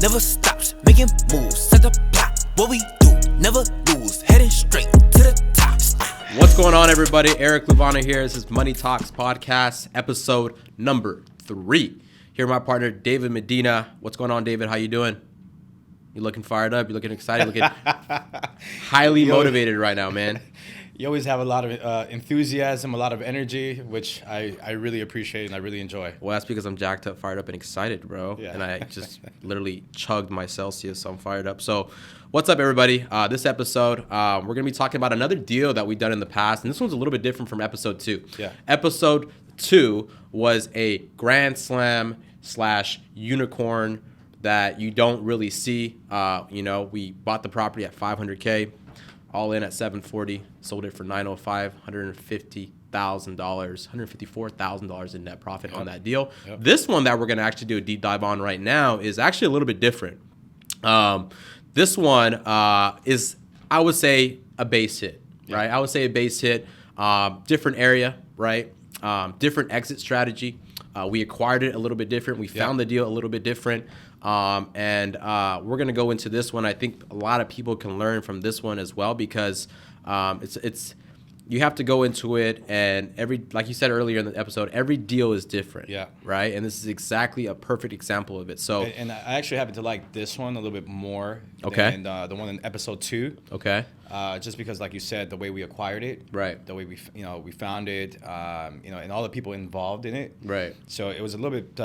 never stops, making moves, set the plot. What we do, never lose, heading straight to the top. What's going on, everybody? Eric Luvana here. This is Money Talks Podcast, episode number 3. Here, my partner, David Medina. What's going on, David? How you doing? You looking fired up? You looking excited? Looking highly motivated right now, man. You always have a lot of enthusiasm, a lot of energy, which I really appreciate and I really enjoy. Well, that's because I'm jacked up, fired up, and excited, bro. Yeah. And I just literally chugged my Celsius, so I'm fired up. So what's up, everybody? This episode, we're going to be talking about another deal that we've done in the past, and this one's a little bit different from episode 2. Yeah. Episode 2 was a grand slam / unicorn that you don't really see. We bought the property at $500K. All in at $740, sold it for $905, $154,000 in net profit on that deal. Yep. This one that we're going to actually do a deep dive on right now is actually a little bit different. This one is, I would say, a base hit, right? I would say a base hit, different area, right? Different exit strategy. We acquired it a little bit different. We found the deal a little bit different. And we're going to go into this one. I think a lot of people can learn from this one as well because it's you have to go into it, and like you said earlier in the episode, every deal is different. Yeah. Right? And this is exactly a perfect example of it. So and I actually happen to like this one a little bit more than the one in episode 2. Okay. Just because, like you said, the way we acquired it, right? The way we found it, and all the people involved in it, right? So it was a little bit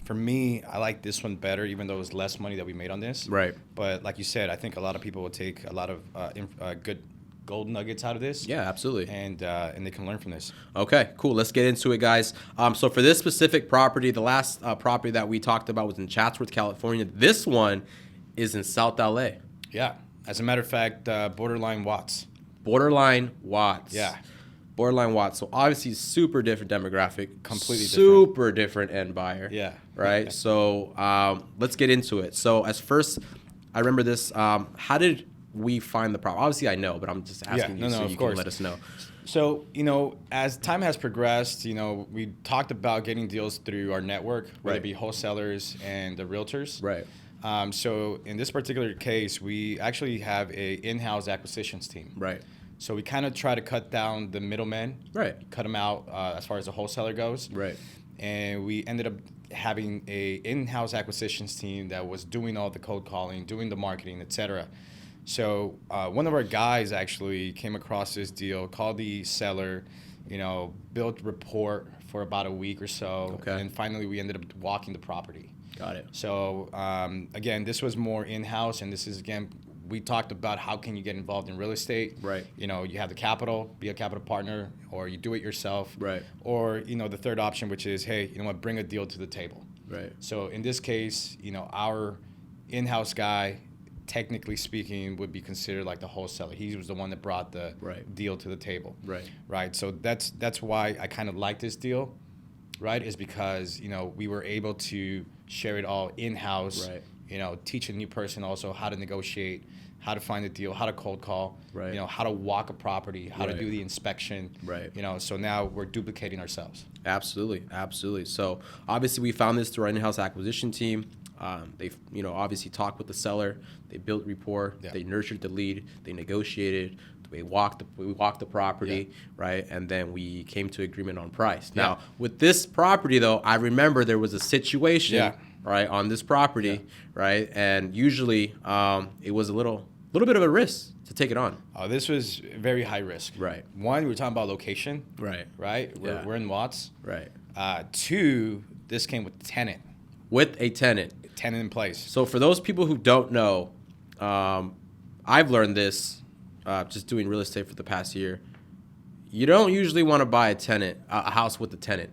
for me. I like this one better, even though it was less money that we made on this, right? But like you said, I think a lot of people will take a lot of good gold nuggets out of this. Yeah, absolutely. And they can learn from this. Okay, cool. Let's get into it, guys. So for this specific property, the last property that we talked about was in Chatsworth, California. This one is in South LA. Yeah. As a matter of fact, borderline Watts. Borderline Watts. Yeah. Borderline Watts. So obviously super different demographic. Completely super different end buyer. Yeah. Right? So let's get into it. So as first, I remember this. How did we find the property? Obviously I know, but I'm just asking you so you can let us know. So, as time has progressed, we talked about getting deals through our network, whether it be wholesalers and the realtors. Right. So in this particular case, we actually have a in-house acquisitions team. Right. So we kind of try to cut down the middlemen. Right. Cut them out as far as the wholesaler goes. Right. And we ended up having a in-house acquisitions team that was doing all the cold calling, doing the marketing, etc. So one of our guys actually came across this deal, called the seller, built rapport for about a week or so. Okay. And finally we ended up walking the property. Got it. So, again, this was more in-house, and this is, again, we talked about how can you get involved in real estate. Right. You have the capital, be a capital partner, or you do it yourself. Right. Or, the third option, which is, hey, bring a deal to the table. Right. So, in this case, our in-house guy, technically speaking, would be considered like the wholesaler. He was the one that brought the deal to the table. Right. Right. So, that's why I kind of like this deal. Right, is because we were able to share it all in-house. Right. Teach a new person also how to negotiate, how to find a deal, how to cold call. Right. How to walk a property, how to do the inspection. Right. So now we're duplicating ourselves. Absolutely, absolutely. So obviously we found this through our in-house acquisition team. They, obviously talked with the seller. They built rapport. Yeah. They nurtured the lead. They negotiated. We walked the property, right, and then we came to agreement on price. Yeah. Now, with this property, though, I remember there was a situation, right, on this property, right, and usually it was a little bit of a risk to take it on. Oh, this was very high risk. Right. One, we were talking about location. Right. Right. We're in Watts. Right. 2, this came with tenant. With a tenant. Tenant in place. So for those people who don't know, I've learned this. Just doing real estate for the past year, you don't usually want to buy a house with a tenant,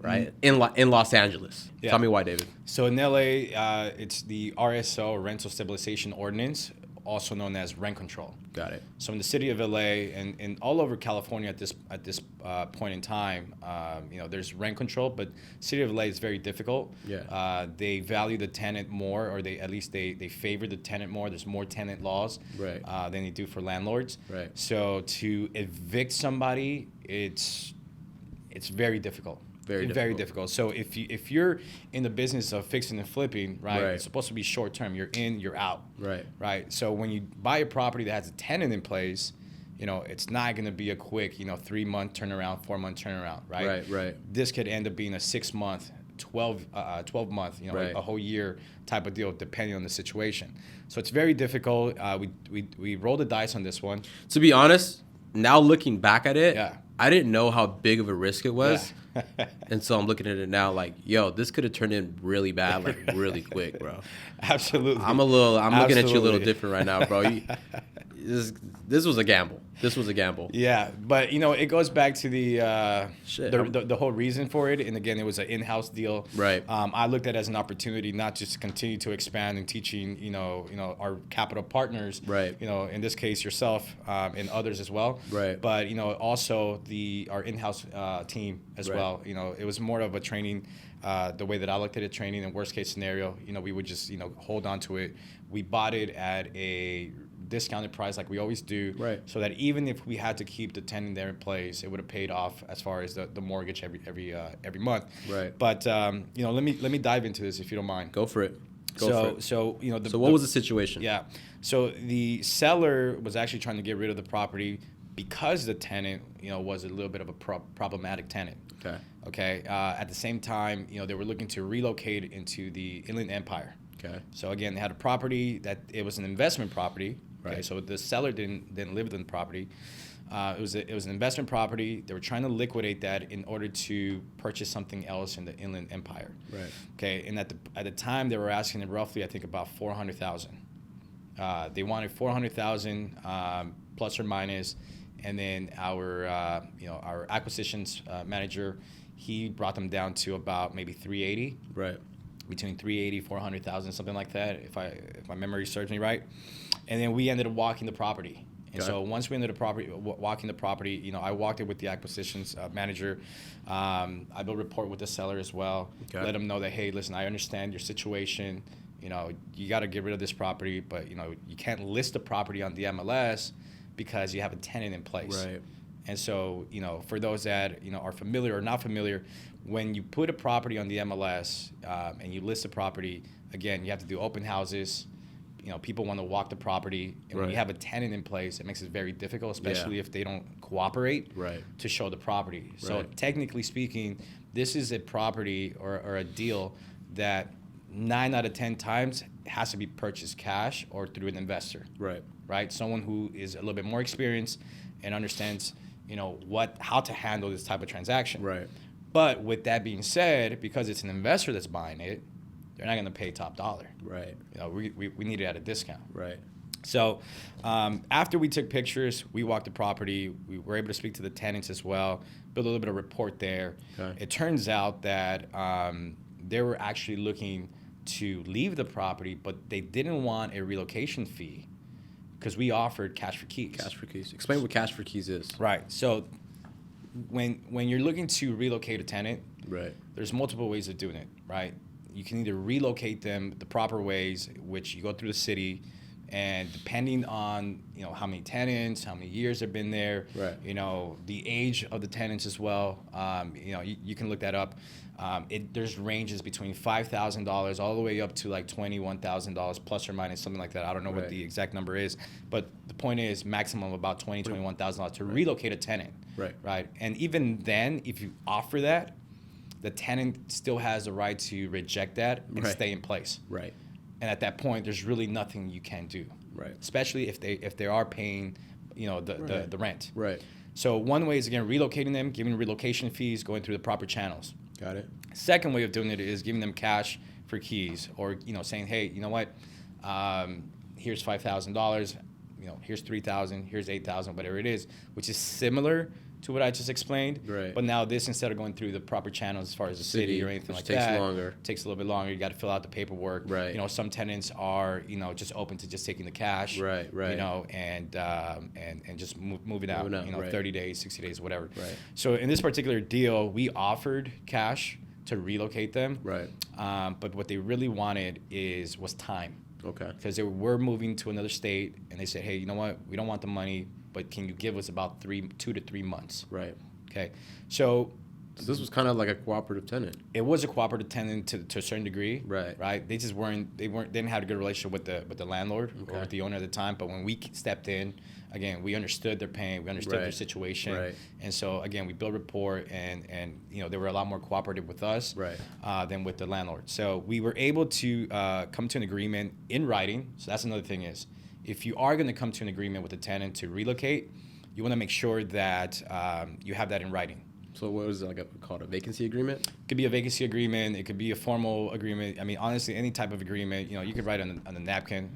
right? Mm-hmm. In Los Angeles. Yeah. Tell me why, David. So in LA, it's the RSO, Rental Stabilization Ordinance, also known as rent control. Got it. So in the city of LA and all over California at this point in time, there's rent control, but city of LA is very difficult. Yeah. They value the tenant more, or they favor the tenant more. There's more tenant laws right. Than they do for landlords. Right. So to evict somebody, it's very difficult. Very difficult. So if you're in the business of fixing and flipping, right, Right. it's supposed to be short term. You're in, you're out. Right. Right. So when you buy a property that has a tenant in place, it's not going to be a quick, 3-month turnaround, 4-month turnaround, right? Right. This could end up being a 6-month, 12-month, Right. a whole year type of deal, depending on the situation. So it's very difficult. We rolled the dice on this one. To be honest, now looking back at it, Yeah. I didn't know how big of a risk it was. Yeah. And so I'm looking at it now like, yo, this could have turned in really bad, like really quick, bro. Absolutely. I'm looking at you a little Absolutely. different right now, bro. This was a gamble. Yeah, but it goes back to the Shit. the whole reason for it, and again, it was an in-house deal. Right. I looked at it as an opportunity not just to continue to expand and teaching, our capital partners. Right. In this case, yourself and others as well. Right. But also our in-house team as Right. well. It was more of a training. The way that I looked at it, training in worst case scenario, we would just hold on to it. We bought it at a discounted price like we always do, Right. so that even if we had to keep the tenant there in place, it would have paid off as far as the mortgage every month. Right. But let me dive into this if you don't mind. Go for it. So What was the situation? Yeah. So the seller was actually trying to get rid of the property because the tenant was a little bit of a problematic tenant. Okay. At the same time, they were looking to relocate into the Inland Empire. Okay. So again, they had a property that it was an investment property. Okay. Right. So the seller didn't live in the property. It was an investment property. They were trying to liquidate that in order to purchase something else in the Inland Empire. Right. Okay. And at the time, they were asking them roughly, I think, about $400,000. They wanted $400,000 plus or minus, and then our acquisitions manager, he brought them down to about maybe 380. Right. Between 380, 400,000, something like that, if my memory serves me right. And then we ended up walking the property. And Okay. so once we ended up walking the property, I walked it with the acquisitions manager. I built a report with the seller as well. Okay. Let them know that, hey, listen, I understand your situation. You got to get rid of this property, but you can't list the property on the MLS because you have a tenant in place. Right. And so, for those that, are familiar or not familiar, when you put a property on the MLS and you list the property, again, you have to do open houses. People want to walk the property. And when you Right. have a tenant in place, it makes it very difficult, especially Yeah. if they don't cooperate Right. to show the property. So Right. technically speaking, this is a property or a deal that 9 out of 10 times has to be purchased cash or through an investor. Right. Right? Someone who is a little bit more experienced and understands, how to handle this type of transaction. Right. But with that being said, because it's an investor that's buying it, they're not going to pay top dollar. Right. We need it at a discount. Right. So after we took pictures, we walked the property. We were able to speak to the tenants as well, build a little bit of rapport there. Okay. It turns out that they were actually looking to leave the property, but they didn't want a relocation fee because we offered cash for keys. Cash for keys. Explain what cash for keys is. Right. So when you're looking to relocate a tenant, Right. there's multiple ways of doing it, right? You can either relocate them the proper ways, which you go through the city, and depending on how many tenants, how many years they've been there, Right. The age of the tenants as well. You can look that up. There's ranges between $5,000 all the way up to like $21,000 plus or minus, something like that. I don't know what Right. the exact number is, but the point is maximum about $21,000 to relocate a tenant. Right. Right. And even then, if you offer that, the tenant still has the right to reject that and Right. stay in place. Right. And at that point, there's really nothing you can do. Right. Especially if they are paying, the rent. Right. So one way is again relocating them, giving relocation fees, going through the proper channels. Got it. Second way of doing it is giving them cash for keys, or saying, hey, you know what, here's $5,000, here's $3,000, here's $8,000, whatever it is, which is similar to what I just explained. Right. But now this, instead of going through the proper channels as far as the city or anything which like takes that, longer. takes a little bit longer. You got to fill out the paperwork. Right. Some tenants are just open to just taking the cash. Right, right. And just moving out. Moving out, right. 30 days, 60 days, whatever. Right. So in this particular deal, we offered cash to relocate them. Right. But what they really wanted was time. Okay. Because they were moving to another state, and they said, hey, you know what? We don't want the money, but can you give us about 2 to 3 months? Right. Okay. So So this was kind of like a cooperative tenant. It was a cooperative tenant to a certain degree. Right. Right. They didn't have a good relationship with the landlord or with the owner at the time. But when we stepped in, again, we understood their pain, we understood their situation, and so again, we built rapport, and they were a lot more cooperative with us than with the landlord. So we were able to come to an agreement in writing. So that's another thing is, if you are going to come to an agreement with a tenant to relocate, you want to make sure that you have that in writing. So what is it called? A vacancy agreement? It could be a vacancy agreement. It could be a formal agreement. I mean, honestly, any type of agreement, you could write on a napkin.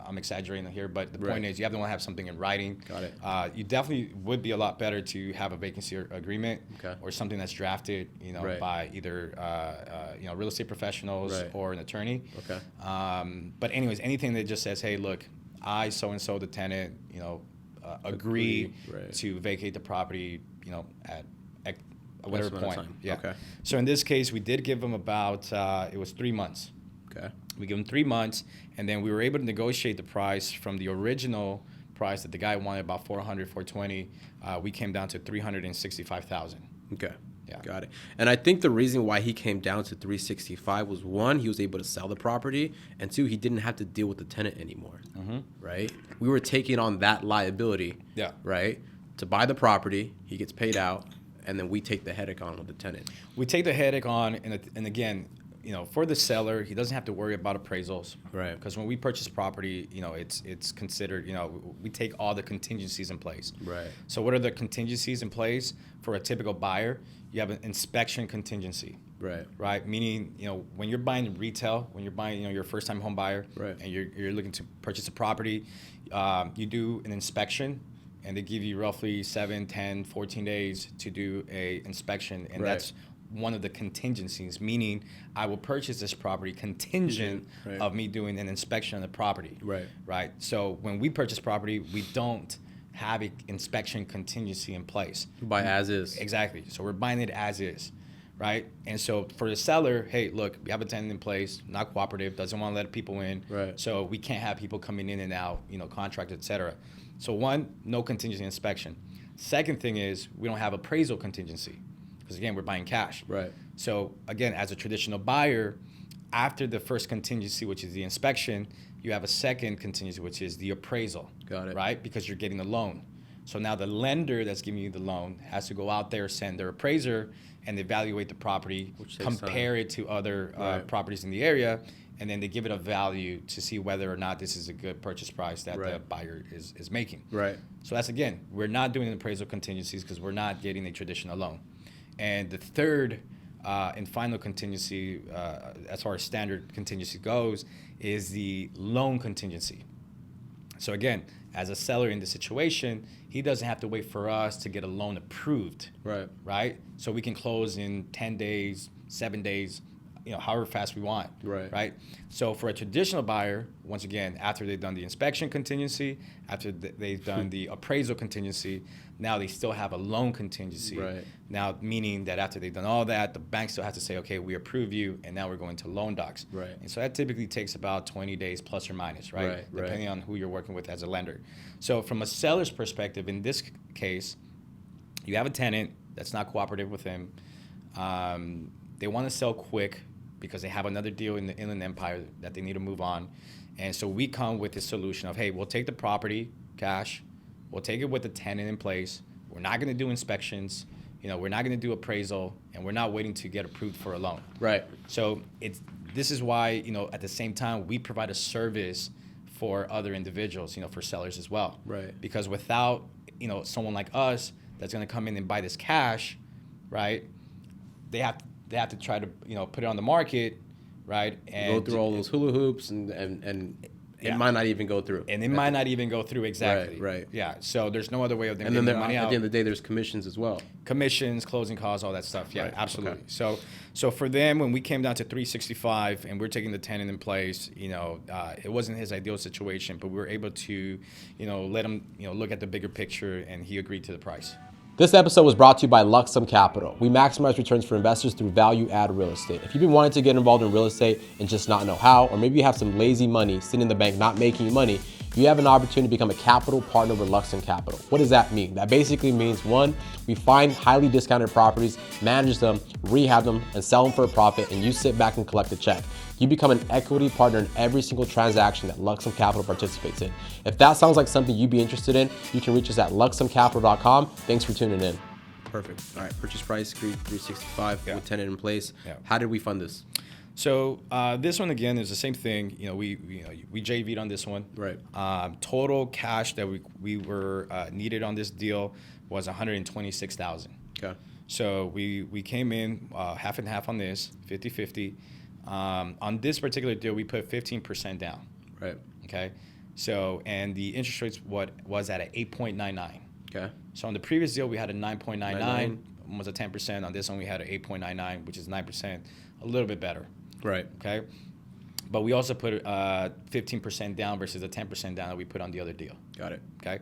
I'm exaggerating here, but the point is you have to want to have something in writing. Got it. You definitely would be a lot better to have a vacancy agreement or something that's drafted, by either, real estate professionals or an attorney. Okay. But anyways, anything that just says, hey, look, I so-and-so the tenant, agree to vacate the property, at whatever point. Yeah. Okay. So in this case, we did give them about it was 3 months. Okay. We give them 3 months, and then we were able to negotiate the price from the original price that the guy wanted, about $420. We came down to $365,000. Okay. Yeah. Got it. And I think the reason why he came down to 365 was, one, he was able to sell the property, and two, he didn't have to deal with the tenant anymore. Mm-hmm. Right? We were taking on that liability. Yeah. Right? To buy the property, he gets paid out, and then we take the headache on with the tenant. We take the headache on, and again, for the seller, he doesn't have to worry about appraisals. Right. Because when we purchase property, it's considered, we take all the contingencies in place. Right. So what are the contingencies in place for a typical buyer? You have an inspection contingency. Right. Right. Meaning, when you're buying retail, when you're buying, you're a first-time home buyer, right, and you're looking to purchase a property, you do an inspection. And they give you roughly 7, 10, 14 days to do a inspection. And that's one of the contingencies, meaning I will purchase this property contingent of me doing an inspection on the property. Right. Right. So when we purchase property, we don't have an inspection contingency in place. Buy as is. Exactly. So we're buying it as is. Right. And so for the seller, hey, look, we have a tenant in place, not cooperative, doesn't want to let people in. Right. So we can't have people coming in and out, contract, et cetera. So one, no contingency inspection. Second thing is we don't have appraisal contingency because, again, we're buying cash. Right. So, again, as a traditional buyer, after the first contingency, which is the inspection, you have a second contingency, which is the appraisal. Got it. Right? Because you're getting a loan. So now the lender that's giving you the loan has to go out there, send their appraiser, and evaluate the property, compare it to other properties in the area, and then they give it a value to see whether or not this is a good purchase price that the buyer is making. Right. So that's, again, we're not doing appraisal contingencies because we're not getting a traditional loan. And the third and final contingency, as far as standard contingency goes, is the loan contingency. So again, as a seller in the situation, he doesn't have to wait for us to get a loan approved. Right. Right? So we can close in 10 days, 7 days, however fast we want. Right. Right? So for a traditional buyer, once again, after they've done the inspection contingency, after they've done the appraisal contingency, now they still have a loan contingency. Right. Now, meaning that after they've done all that, the bank still has to say, okay, we approve you, and now we're going to loan docs. Right. And so that typically takes about 20 days plus or minus, right? Depending on who you're working with as a lender. So from a seller's perspective, in this case, you have a tenant that's not cooperative with him. They want to sell quick because they have another deal in the Inland Empire that they need to move on. And so we come with this solution of, hey, we'll take the property, cash, we'll take it with the tenant in place. We're not going to do inspections. We're not going to do appraisal, and we're not waiting to get approved for a loan. Right. So this is why, at the same time, we provide a service for other individuals, for sellers as well. Right. Because without, someone like us that's going to come in and buy this cash, right, they have to try to, put it on the market, right? And go through all those hula hoops and it might not even go through. And it might not even go through, exactly. Right. Yeah. So there's no other way of them and getting then the money out. At the end of the day, there's commissions as well. Commissions, closing costs, all that stuff. Yeah, Right. absolutely. Okay. So for them, when we came down to 365 and we're taking the tenant in place, it wasn't his ideal situation, but we were able to, let him, look at the bigger picture, and he agreed to the price. This episode was brought to you by Luxum Capital. We maximize returns for investors through value-add real estate. If you've been wanting to get involved in real estate and just not know how, or maybe you have some lazy money sitting in the bank not making you money, you have an opportunity to become a capital partner with Luxum Capital. What does that mean? That basically means, one, we find highly discounted properties, manage them, rehab them, and sell them for a profit, and you sit back and collect a check. You become an equity partner in every single transaction that Luxum Capital participates in. If that sounds like something you'd be interested in, you can reach us at luxumcapital.com. Thanks for tuning in. Perfect. All right, purchase price, agreed 365 with tenant in place. Yeah. How did we fund this? So this one again is the same thing. We JV'd on this one. Right. Total cash that we were needed on this deal was $126,000. Okay. So we came in half and half on this, 50-50. On this particular deal, we put 15% down. Right. Okay. So and the interest rates was at an 8.99. Okay. So on the previous deal, we had a 9.99, almost a 10%. On this one, we had an 8.99, which is 9%, a little bit better. Right. Okay. But we also put 15% down versus the 10% down that we put on the other deal. Got it. Okay.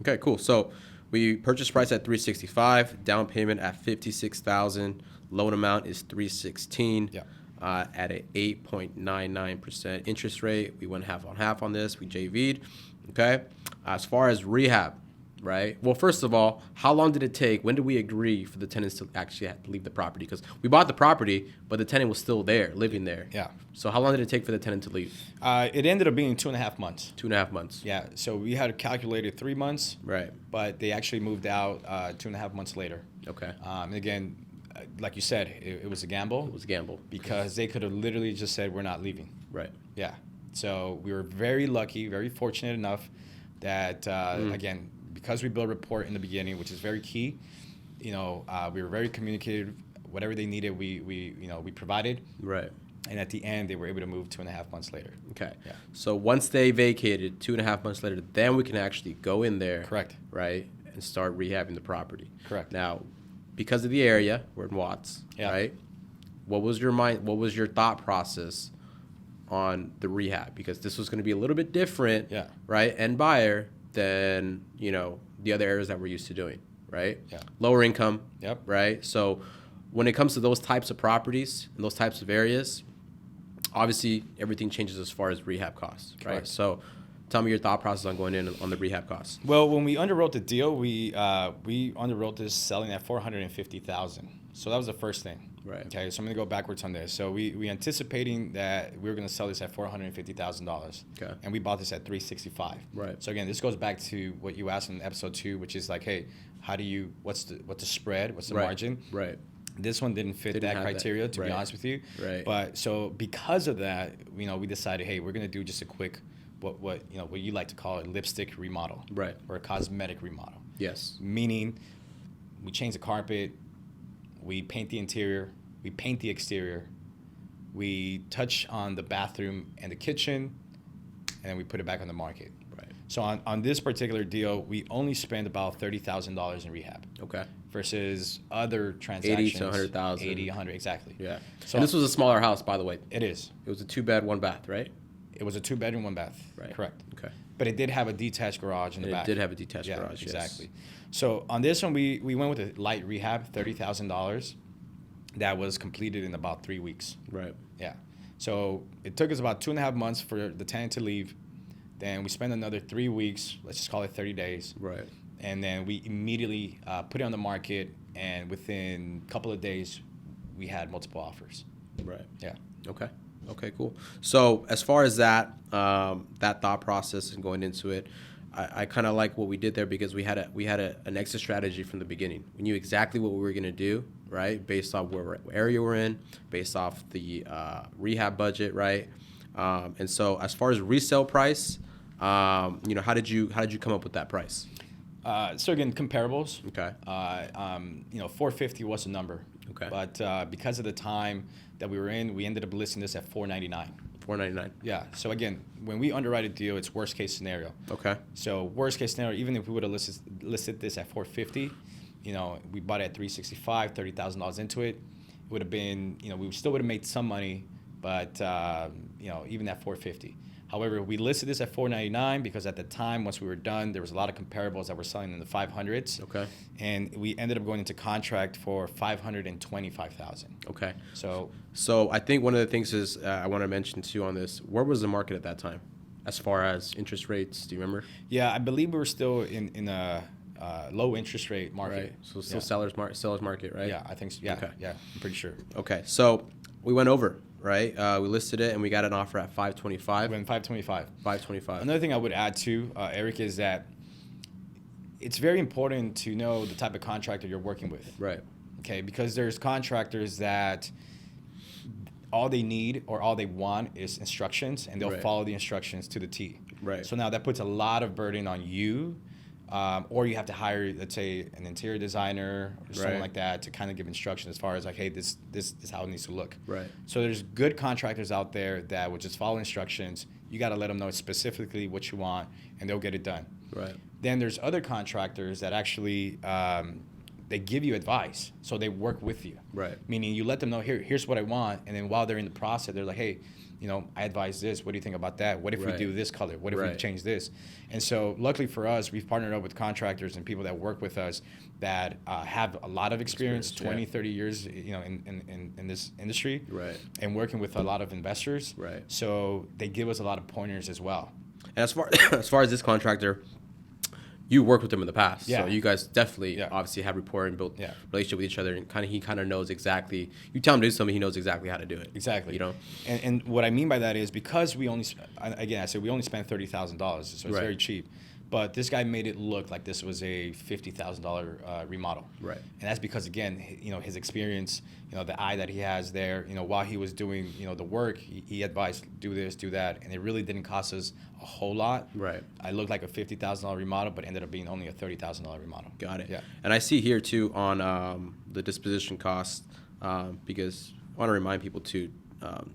Okay, cool. So we purchase price at 365, down payment at 56,000, loan amount is 316. Yeah. At a 8.99% interest rate. We went half on half on this. We JV'd. Okay. As far as rehab, right? Well, first of all, how long did it take? When did we agree for the tenants to actually have to leave the property? Because we bought the property, but the tenant was still there, living there. Yeah. So how long did it take for the tenant to leave? It ended up being 2.5 months. 2.5 months. Yeah. So we had calculated 3 months. Right. But they actually moved out 2.5 months later. Okay. And again, like you said, it was a gamble. It was a gamble. Because they could have literally just said, we're not leaving. Right. Yeah. So we were very lucky, very fortunate enough that, again, because we built rapport in the beginning, which is very key, we were very communicative. Whatever they needed, we provided. Right. And at the end, they were able to move 2.5 months later. Okay. Yeah. So once they vacated, 2.5 months later, then we can actually go in there. Correct. Right. And start rehabbing the property. Correct. Now, because of the area, we're in Watts. Yeah. Right. What was your thought process on the rehab? Because this was going to be a little bit different. Yeah. Right. And buyer than the other areas that we're used to doing. Right. Yeah. Lower income. Yep. Right. So when it comes to those types of properties and those types of areas, obviously everything changes as far as rehab costs. Right. Correct. So tell me your thought process on going in on the rehab costs. Well, when we underwrote the deal, we underwrote this selling at $450,000. So that was the first thing. Right. Okay. So I'm gonna go backwards on this. So we anticipating that we were gonna sell this at $450,000. Okay. And we bought this at $365. Right. So again, this goes back to what you asked in episode 2, which is like, hey, what's the spread? What's the margin? Right. This one didn't fit that criteria, to be honest with you. Right. But so because of that, we decided, hey, we're gonna do just a quick, what you like to call a lipstick remodel. Right. Or a cosmetic remodel. Yes. Meaning, we change the carpet, we paint the interior, we paint the exterior, we touch on the bathroom and the kitchen, and then we put it back on the market. Right. So on this particular deal, we only spent about $30,000 in rehab. Okay. Versus other transactions. 80 to 100,000. 80, 100, exactly. Yeah. So And this was a smaller house, by the way. It is. It was a 2-bed, 1-bath, right? It was a 2-bedroom, 1-bath. Right. Correct. Okay. But it did have a detached garage in the back. It did have a detached garage, yes. Exactly. So on this one, we went with a light rehab, $30,000. That was completed in about 3 weeks. Right. Yeah. So it took us about 2.5 months for the tenant to leave. Then we spent another 3 weeks, let's just call it 30 days. Right. And then we immediately put it on the market, and within a couple of days, we had multiple offers. Right. Yeah. Okay. Okay, cool. So as far as that thought process and going into it, I kind of like what we did there because we had an exit strategy from the beginning. We knew exactly what we were going to do, right? Based off what area we're in, based off the rehab budget, right? And so as far as resale price, how did you come up with that price? So again, comparables. Okay. 450 was the number. Okay. But because of the time that we were in, we ended up listing this at $499. $499. Yeah. So again, when we underwrite a deal, it's worst case scenario. Okay. So worst case scenario, even if we would have listed this at $450, we bought it at $365, $30,000 into it, it would have been, we still would have made some money, but even at $450. However, we listed this at $499 because at the time, once we were done, there was a lot of comparables that were selling in the 500s. Okay. And we ended up going into contract for $525,000. Okay. So I think one of the things is I want to mention too on this. Where was the market at that time? as far as interest rates? Do you remember? Yeah, I believe we were still in a low interest rate market. Right. So still seller's market, right? Yeah, I think so. Yeah, Okay. yeah, I'm pretty sure. Okay. So we went over, right? We listed it and we got an offer at 525. When 525. 525. Another thing I would add too, Eric, is that it's very important to know the type of contractor you're working with. Right. Okay, because there's contractors that all they need or all they want is instructions, and they'll Right. follow the instructions to the T. Right. So now that puts a lot of burden on you, or you have to hire, let's say, an interior designer or someone Right. like that to kind of give instruction as far as like, hey, this is how it needs to look. Right. So there's good contractors out there that will just follow instructions. You got to let them know specifically what you want, and they'll get it done. Right. Then there's other contractors that actually they give you advice, so they work with you. Right. Meaning you let them know, here's what I want, and then while they're in the process, they're like, hey, I advise this. What do you think about that? What if we Right. do this color? What if we Right. change this? And so luckily for us, we've partnered up with contractors and people that work with us that have a lot of experience, 20, 30 years, in this industry. Right. And working with a lot of investors. Right. So they give us a lot of pointers as well. And as far as this contractor, you worked with him in the past, Yeah. so you guys definitely Yeah. obviously have rapport and built Yeah. relationship with each other, and he kind of knows exactly. You tell him to do something, he knows exactly how to do it. Exactly. You know. And what I mean by that is because we only, again, I said we only spent $30,000, so it's Right. very cheap. But this guy made it look like this was a $50,000 remodel. Right. And that's because, again, his experience, the eye that he has there, while he was doing, the work, he advised, do this, do that. And it really didn't cost us a whole lot. Right. I looked like a $50,000 remodel, but ended up being only a $30,000 remodel. Got it. Yeah. And I see here too on the disposition cost, because I want to remind people too,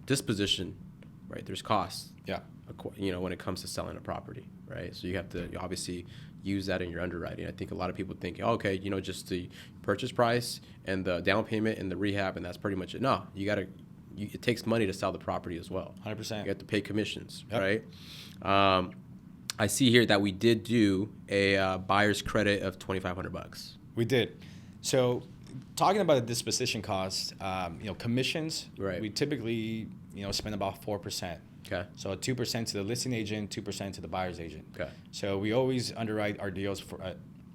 disposition, right? There's costs. Yeah. When it comes to selling a property, right? So you have to obviously use that in your underwriting. I think a lot of people think, okay, just the purchase price and the down payment and the rehab, and that's pretty much it. No, it takes money to sell the property as well. 100%. You have to pay commissions, Yep. right? I see here that we did do a buyer's credit of $2,500. We did. So talking about the disposition costs, commissions, Right. we typically, spend about 4%. Okay. So 2% to the listing agent, 2% to the buyer's agent. Okay. So we always underwrite our deals for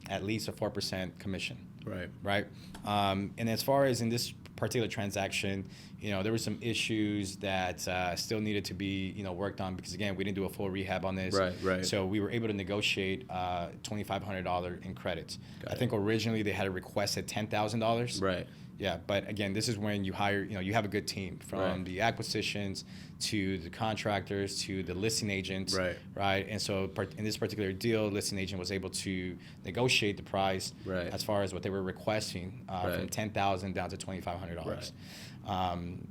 at least a 4% commission. Right. Right. And as far as in this particular transaction, there were some issues that still needed to be, worked on because, again, we didn't do a full rehab on this. Right, right. So we were able to negotiate $2,500 in credits. Got I think originally they had a request at $10,000. Right. Yeah, but again, this is when you hire, you have a good team from Right. the acquisitions to the contractors to the listing agents. Right. Right. And so in this particular deal, listing agent was able to negotiate the price Right. as far as what they were requesting from Right. $10,000 down to $2,500.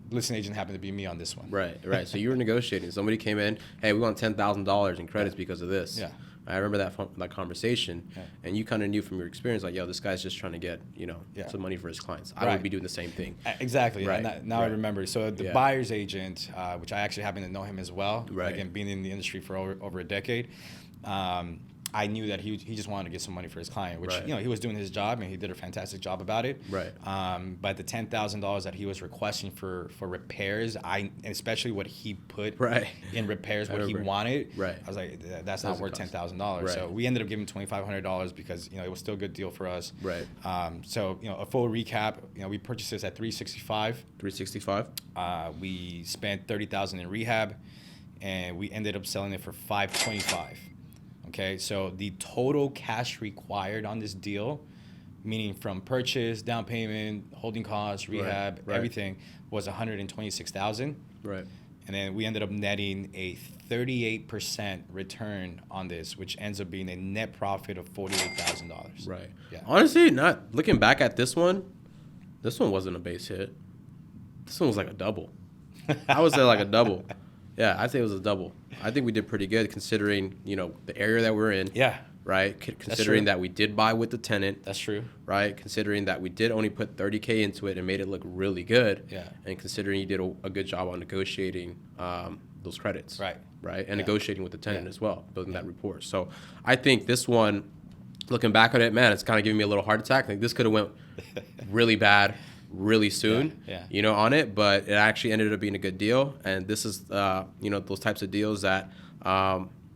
Listing agent happened to be me on this one. Right. So you were negotiating. Somebody came in, hey, we want $10,000 in credits because of this. Yeah. I remember that conversation, Yeah. and you kind of knew from your experience, like, yo, this guy's just trying to get, Yeah. some money for his clients. I Right. would be doing the same thing. Exactly. Right. And now I Right. remember. So the Yeah. buyer's agent, which I actually happen to know him as well, Right. again, being in the industry for over a decade, I knew that he just wanted to get some money for his client, which, Right. he was doing his job and he did a fantastic job about it. Right. But the $10,000 that he was requesting for repairs, and especially what he put Right. in repairs, what he remember. wanted, Right. I was like, that's not Doesn't worth cost. $10,000. Right. So we ended up giving $2,500 because, it was still a good deal for us. Right. So, a full recap, we purchased this at $365. 365. We spent $30,000 in rehab, and we ended up selling it for $525. Okay, so the total cash required on this deal, meaning from purchase, down payment, holding costs, rehab, right. everything, was $126,000. Right. And then we ended up netting a 38% return on this, which ends up being a net profit of $48,000. Right. Yeah. Honestly, not looking back at this one wasn't a base hit. This one was like a double. I would say like a double. Yeah, I'd say it was a double. I think we did pretty good considering, the area that we're in. Yeah. Right? Considering true. that we did buy with the tenant. That's true. Right? Considering that we did only put $30K into it and made it look really good. Yeah. And considering you did a good job on negotiating those credits. Right. Right? And Yeah. negotiating with the tenant Yeah. as well, building that rapport. So I think this one, looking back on it, man, it's kind of giving me a little heart attack. Like this could have went really bad, really soon, Yeah. you know, on it, but it actually ended up being a good deal. And this is, you know, those types of deals that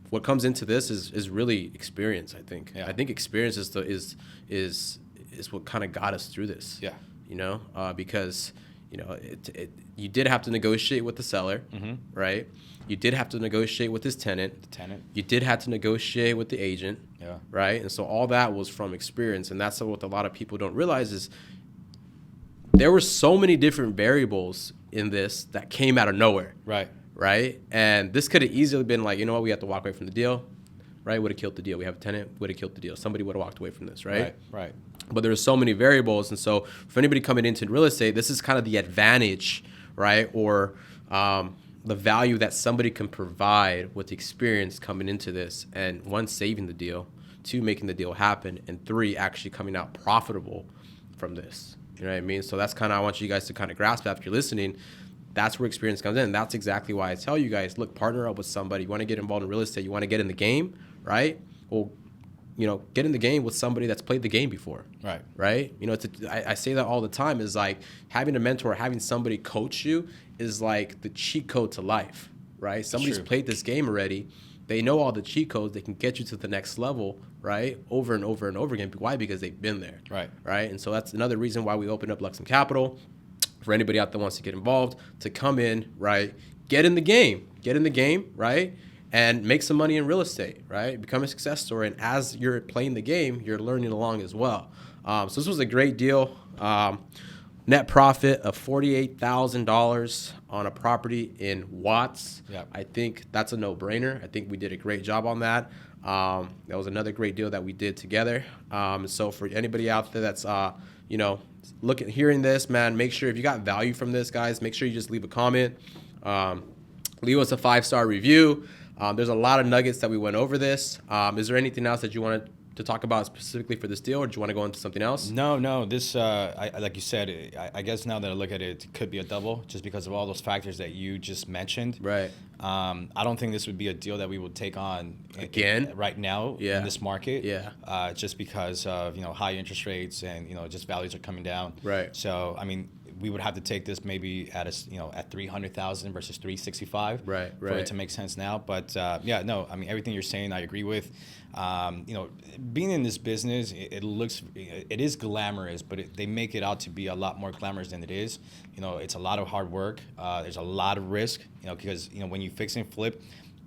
what comes into this is really experience. I think. Yeah. I think experience is what kind of got us through this. Yeah. You know, because you know you did have to negotiate with the seller, right? You did have to negotiate with his tenant. The tenant. You did have to negotiate with the agent. Yeah. Right. And so all that was from experience, and that's what a lot of people don't realize is there were so many different variables in this that came out of nowhere. Right. Right. And this could have easily been like, you know what, we have to walk away from the deal. Right. Would have killed the deal. We have a tenant. Would have killed the deal. Somebody would have walked away from this. Right. Right. But there's so many variables. And so for anybody coming into real estate, this is kind of the advantage, right? Or the value that somebody can provide with experience coming into this. And one, saving the deal, two, making the deal happen, and three, actually coming out profitable from this. You know what I mean? So that's kind of, I want you guys to kind of grasp after you're listening. That's where experience comes in. That's exactly why I tell you guys, look, partner up with somebody. You want to get involved in real estate. You want to get in the game, right? Well, you know, get in the game with somebody that's played the game before. Right. Right. You know, I say that all the time, is like having a mentor, having somebody coach you is like the cheat code to life, right? Somebody's played this game already. They know all the cheat codes. They can get you to the next level, right? Over and over and over again. Why? Because they've been there. Right. Right. And so that's another reason why we opened up Luxum Capital for anybody out there wants to get involved, to come in, right? Get in the game, right? And make some money in real estate, right? Become a success story. And as you're playing the game, you're learning along as well. So this was a great deal. Net profit of $48,000 on a property in Watts. Yep. I think that's a no-brainer. I think we did a great job on that. That was another great deal that we did together. So for anybody out there that's, you know, hearing this, man, make sure if you got value from this, guys, make sure you just leave a comment. Leave us a 5-star review. There's a lot of nuggets that we went over this. Is there anything else that you wanted to talk about specifically for this deal, or do you want to go into something else? No. This, like you said, I guess now that I look at it, it could be a double just because of all those factors that you just mentioned. Right. I don't think this would be a deal that we would take on again right now in this market. Yeah. Just because of high interest rates and just values are coming down. Right. So I mean, we would have to take this maybe at at 300,000 versus 365. Right. For it to make sense now. But yeah, no, I mean everything you're saying I agree with. Being in this business, it is glamorous, but they make it out to be a lot more glamorous than it is. It's a lot of hard work. There's a lot of risk. Because when you fix and flip,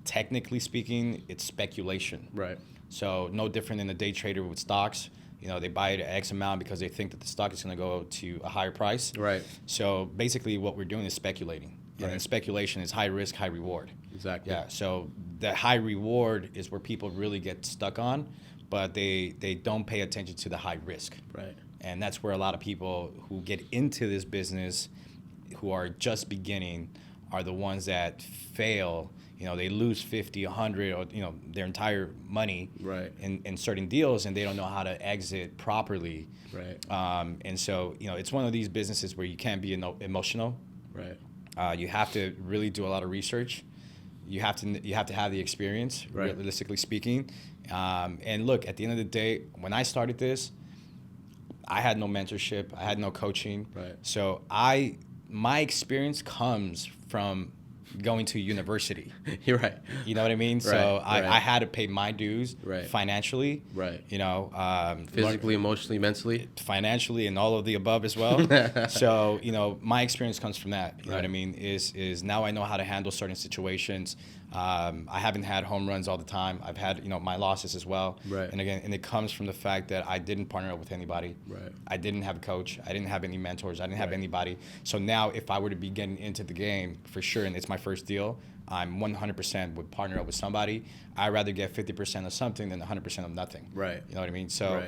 technically speaking, it's speculation. Right. So no different than a day trader with stocks. They buy it at X amount because they think that the stock is going to go to a higher price. Right. So basically what we're doing is speculating. Right. And speculation is high risk, high reward. Exactly. Yeah. So the high reward is where people really get stuck on, but they don't pay attention to the high risk. Right. And that's where a lot of people who get into this business, who are just beginning, are the ones that fail. They lose 50, 100, or their entire money right. in certain deals, and they don't know how to exit properly. Right. And so it's one of these businesses where you can't be emotional. Right. You have to really do a lot of research. You have to have the experience, right. realistically speaking. And look, at the end of the day, when I started this, I had no mentorship, I had no coaching. Right. So my experience comes from going to university. You're right. You know what I mean? Right, So right. I had to pay my dues right. financially. Right. Physically, emotionally, mentally. Financially, and all of the above as well. So, my experience comes from that. You know what I mean? Is now I know how to handle certain situations. I haven't had home runs all the time. I've had, my losses as well. Right. And again, it comes from the fact that I didn't partner up with anybody. Right. I didn't have a coach. I didn't have any mentors. I didn't have anybody. So now if I were to be getting into the game, for sure, and it's my first deal, I'm 100% would partner up with somebody. I'd rather get 50% of something than 100% of nothing. Right. You know what I mean? So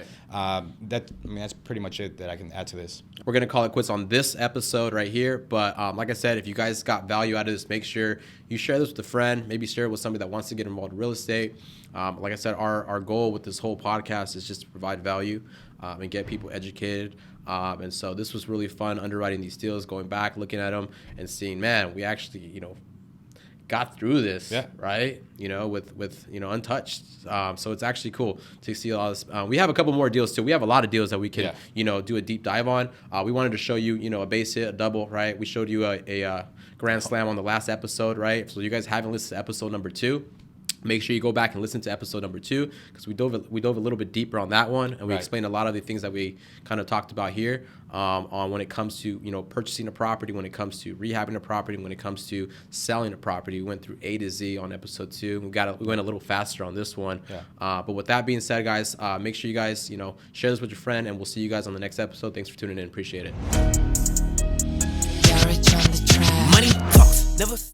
that's pretty much it that I can add to this. We're going to call it quits on this episode right here. But like I said, if you guys got value out of this, make sure you share this with a friend. Maybe share it with somebody that wants to get involved in real estate. Like I said, our goal with this whole podcast is just to provide value and get people educated. And so this was really fun, underwriting these deals, going back, looking at them and seeing, man, we actually, got through this, Yeah. right? With untouched. So it's actually cool to see all this. We have a couple more deals too. We have a lot of deals that we can, do a deep dive on. We wanted to show you, a base hit, a double, right? We showed you a grand slam on the last episode, right? So you guys haven't listened to episode number 2. Make sure you go back and listen to episode number 2 because we dove a little bit deeper on that one, and we explained a lot of the things that we kind of talked about here on when it comes to purchasing a property, when it comes to rehabbing a property, when it comes to selling a property. We went through A to Z on episode 2. We went a little faster on this one. But with that being said, guys, make sure you guys share this with your friend, and we'll see you guys on the next episode. Thanks for tuning in. Appreciate it. Money talks, never.